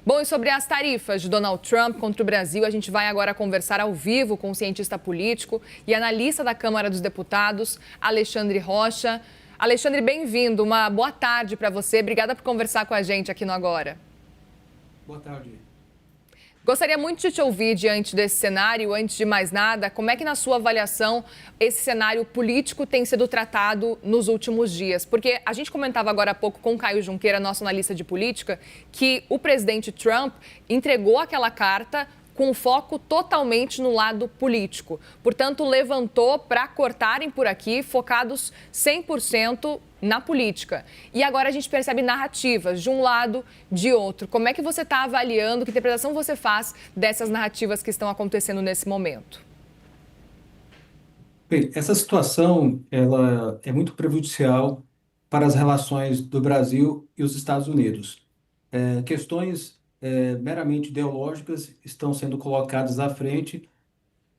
Bom, e sobre as tarifas de Donald Trump contra o Brasil, a gente vai agora conversar ao vivo com o cientista político e analista da Câmara dos Deputados, Alexandre Rocha. Alexandre, bem-vindo. Uma boa tarde para você. Obrigada por conversar com a gente aqui no Agora. Boa tarde. Gostaria muito de te ouvir diante desse cenário. Antes de mais nada, como é que, na sua avaliação, esse cenário político tem sido tratado nos últimos dias? Porque a gente comentava agora há pouco com o Caio Junqueira, nosso analista de política, que o presidente Trump entregou aquela carta com foco totalmente no lado político. Portanto, levantou para cortarem por aqui, focados 100% na política. E agora a gente percebe narrativas de um lado, de outro. Como é que você está avaliando, que interpretação você faz dessas narrativas que estão acontecendo nesse momento? Bem, essa situação ela é muito prejudicial para as relações do Brasil e os Estados Unidos. Questões meramente ideológicas estão sendo colocadas à frente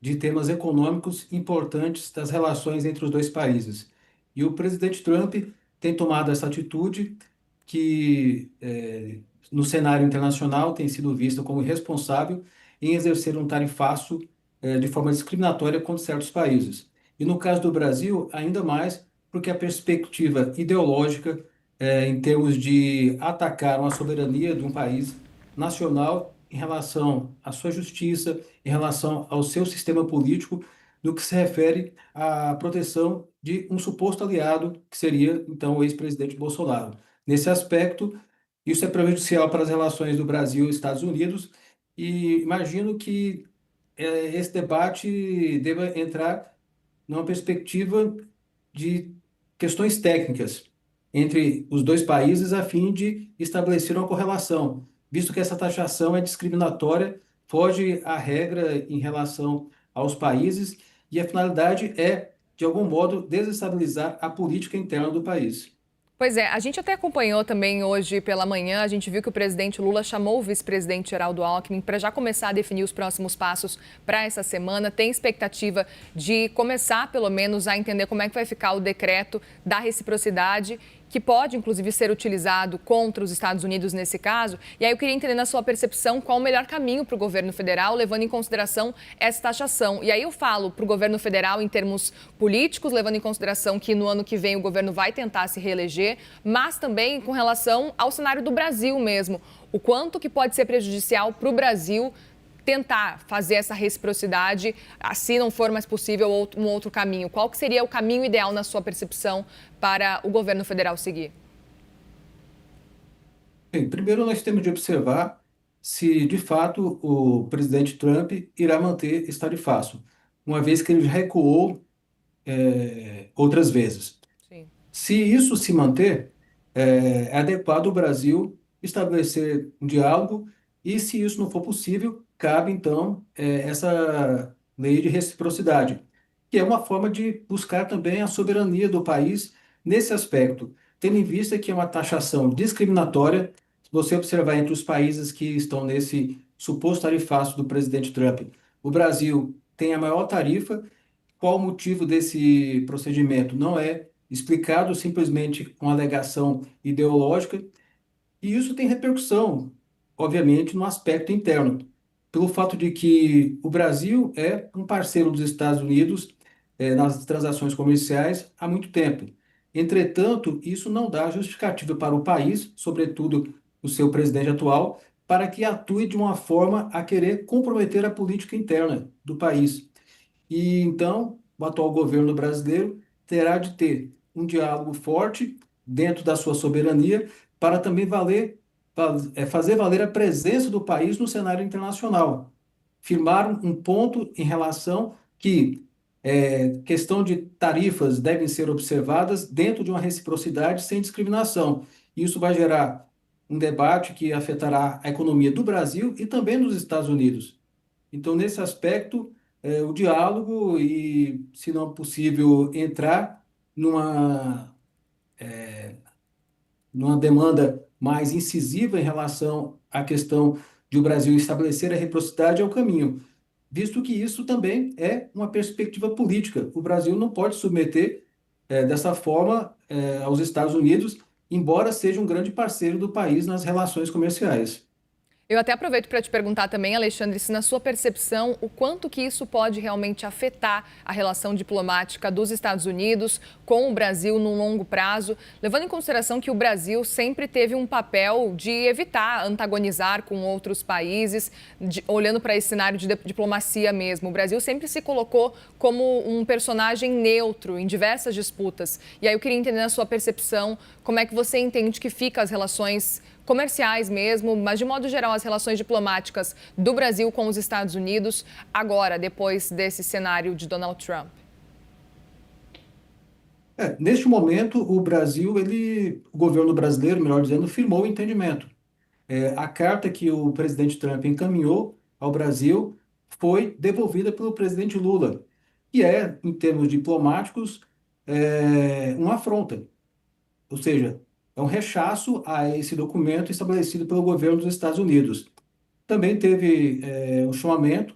de temas econômicos importantes das relações entre os dois países. E o presidente Trump tem tomado essa atitude que, no cenário internacional, tem sido vista como responsável em exercer um tarifaço, de forma discriminatória contra certos países. E no caso do Brasil, ainda mais, porque a perspectiva ideológica, em termos de atacar uma soberania de um país nacional em relação à sua justiça, em relação ao seu sistema político, no que se refere à proteção de um suposto aliado, que seria, então, o ex-presidente Bolsonaro. Nesse aspecto, isso é prejudicial para as relações do Brasil e Estados Unidos, e imagino que esse debate deva entrar numa perspectiva de questões técnicas entre os dois países a fim de estabelecer uma correlação, visto que essa taxação é discriminatória, foge à regra em relação aos países e a finalidade é, de algum modo, desestabilizar a política interna do país. Pois é, a gente até acompanhou também hoje pela manhã, a gente viu que o presidente Lula chamou o vice-presidente Geraldo Alckmin para já começar a definir os próximos passos para essa semana. Tem expectativa de começar, pelo menos, a entender como é que vai ficar o decreto da reciprocidade, que pode, inclusive, ser utilizado contra os Estados Unidos nesse caso. E aí eu queria entender, na sua percepção, qual o melhor caminho para o governo federal, levando em consideração essa taxação. E aí eu falo para o governo federal em termos políticos, levando em consideração que no ano que vem o governo vai tentar se reeleger, mas também com relação ao cenário do Brasil mesmo. O quanto que pode ser prejudicial para o Brasil tentar fazer essa reciprocidade, se não for mais possível um outro caminho. Qual que seria o caminho ideal, na sua percepção, para o governo federal seguir? Bem, primeiro nós temos de observar se, de fato, o presidente Trump irá manter esse tarifaço, uma vez que ele já recuou, outras vezes. Sim. Se isso se manter, é adequado o Brasil estabelecer um diálogo e, se isso não for possível, cabe, então, essa lei de reciprocidade, que é uma forma de buscar também a soberania do país nesse aspecto, tendo em vista que é uma taxação discriminatória. Se você observar entre os países que estão nesse suposto tarifaço do presidente Trump, o Brasil tem a maior tarifa. Qual o motivo desse procedimento? Não é explicado, simplesmente com alegação ideológica, e isso tem repercussão, obviamente, no aspecto interno, pelo fato de que o Brasil é um parceiro dos Estados Unidos, nas transações comerciais há muito tempo. Entretanto, isso não dá justificativa para o país, sobretudo o seu presidente atual, para que atue de uma forma a querer comprometer a política interna do país. E então, o atual governo brasileiro terá de ter um diálogo forte dentro da sua soberania para também fazer valer a presença do país no cenário internacional. Firmar um ponto em relação que questão de tarifas devem ser observadas dentro de uma reciprocidade sem discriminação. Isso vai gerar um debate que afetará a economia do Brasil e também dos Estados Unidos. Então, nesse aspecto, o diálogo e, se não possível, entrar numa, numa demanda mais incisiva em relação à questão de o Brasil estabelecer a reciprocidade é o caminho, visto que isso também é uma perspectiva política. O Brasil não pode submeter, dessa forma, aos Estados Unidos, embora seja um grande parceiro do país nas relações comerciais. Eu até aproveito para te perguntar também, Alexandre, se na sua percepção, o quanto que isso pode realmente afetar a relação diplomática dos Estados Unidos com o Brasil no longo prazo, levando em consideração que o Brasil sempre teve um papel de evitar antagonizar com outros países, olhando para esse cenário de diplomacia mesmo. O Brasil sempre se colocou como um personagem neutro em diversas disputas. E aí eu queria entender na sua percepção, como é que você entende que fica as relações comerciais mesmo, mas de modo geral as relações diplomáticas do Brasil com os Estados Unidos agora, depois desse cenário de Donald Trump? Neste momento, o governo brasileiro, melhor dizendo, firmou o entendimento. A carta que o presidente Trump encaminhou ao Brasil foi devolvida pelo presidente Lula, que é, em termos diplomáticos, uma afronta. Ou seja, é um rechaço a esse documento estabelecido pelo governo dos Estados Unidos. Também teve um chamamento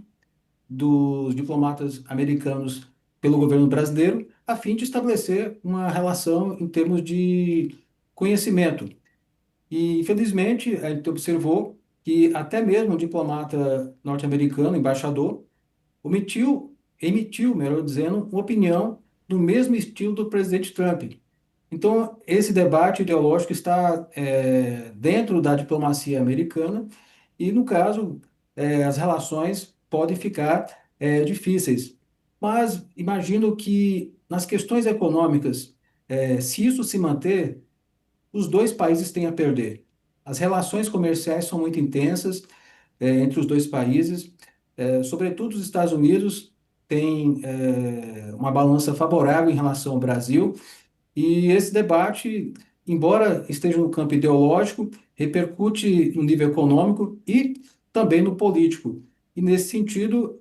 dos diplomatas americanos pelo governo brasileiro, a fim de estabelecer uma relação em termos de conhecimento. E, infelizmente, a gente observou que até mesmo o diplomata norte-americano, embaixador, emitiu, melhor dizendo, uma opinião do mesmo estilo do presidente Trump. Então, esse debate ideológico está dentro da diplomacia americana e, no caso, as relações podem ficar difíceis. Mas imagino que nas questões econômicas, se isso se manter, os dois países têm a perder. As relações comerciais são muito intensas entre os dois países, sobretudo os Estados Unidos têm uma balança favorável em relação ao Brasil, e esse debate, embora esteja no campo ideológico, repercute no nível econômico e também no político. E nesse sentido,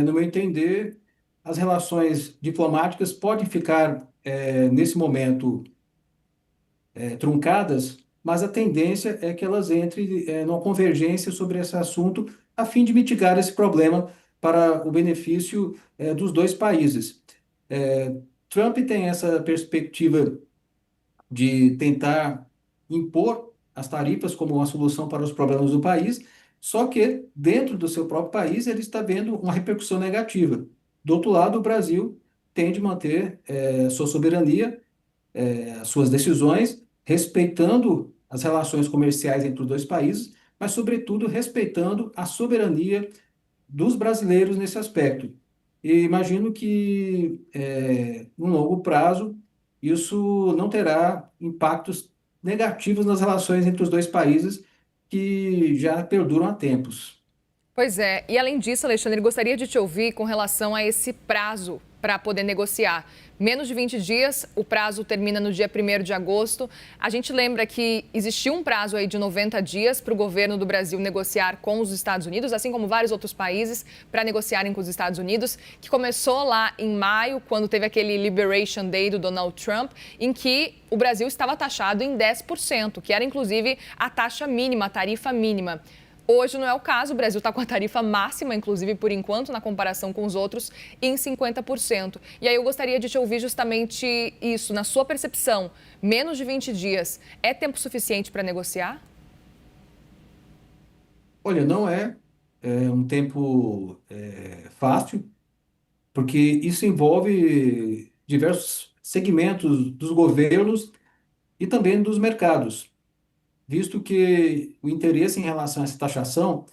no meu entender, as relações diplomáticas podem ficar, nesse momento, truncadas, mas a tendência é que elas entrem, numa convergência sobre esse assunto, a fim de mitigar esse problema para o benefício, dos dois países. Trump tem essa perspectiva de tentar impor as tarifas como uma solução para os problemas do país, só que dentro do seu próprio país ele está vendo uma repercussão negativa. Do outro lado, o Brasil tem de manter sua soberania, suas decisões, respeitando as relações comerciais entre os dois países, mas, sobretudo, respeitando a soberania dos brasileiros nesse aspecto. E imagino que, no longo prazo, isso não terá impactos negativos nas relações entre os dois países, que já perduram há tempos. Pois é, e além disso, Alexandre, gostaria de te ouvir com relação a esse prazo para poder negociar. Menos de 20 dias, o prazo termina no dia 1º de agosto. A gente lembra que existiu um prazo aí de 90 dias para o governo do Brasil negociar com os Estados Unidos, assim como vários outros países, para negociarem com os Estados Unidos, que começou lá em maio, quando teve aquele Liberation Day do Donald Trump, em que o Brasil estava taxado em 10%, que era inclusive a taxa mínima, a tarifa mínima. Hoje não é o caso, o Brasil está com a tarifa máxima, inclusive por enquanto, na comparação com os outros, em 50%. E aí eu gostaria de te ouvir justamente isso, na sua percepção, menos de 20 dias é tempo suficiente para negociar? Olha, não é um tempo fácil, porque isso envolve diversos segmentos dos governos e também dos mercados, visto que o interesse em relação a essa taxação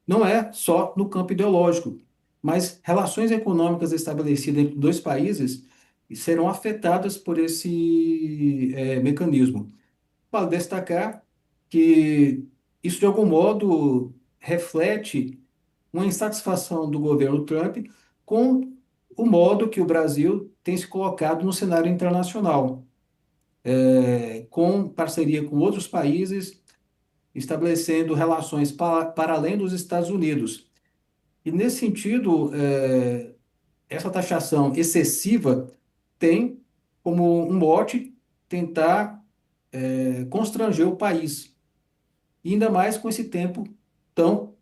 não é só no campo ideológico, mas relações econômicas estabelecidas entre dois países serão afetadas por esse mecanismo. Vale destacar que isso, de algum modo, reflete uma insatisfação do governo Trump com o modo que o Brasil tem se colocado no cenário internacional, com parceria com outros países, estabelecendo relações para além dos Estados Unidos. E, nesse sentido, essa taxação excessiva tem como um mote tentar constranger o país, e ainda mais com esse tempo tão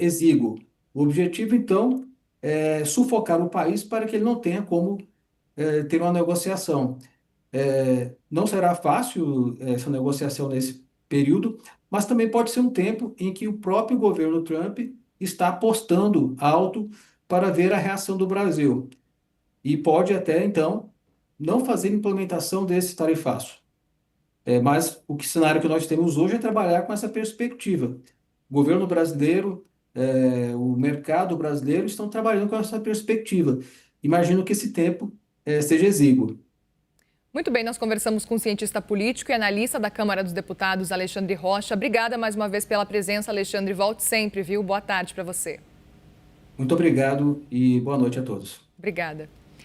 exíguo. O objetivo, então, é sufocar o país para que ele não tenha como ter uma negociação. Não será fácil essa negociação nesse período, mas também pode ser um tempo em que o próprio governo Trump está apostando alto para ver a reação do Brasil e pode até, então, não fazer implementação desse tarifaço. Mas o cenário que nós temos hoje é trabalhar com essa perspectiva. O governo brasileiro, o mercado brasileiro estão trabalhando com essa perspectiva. Imagino que esse tempo, seja exíguo. Muito bem, nós conversamos com o cientista político e analista da Câmara dos Deputados, Alexandre Rocha. Obrigada mais uma vez pela presença, Alexandre. Volte sempre, viu? Boa tarde para você. Muito obrigado e boa noite a todos. Obrigada.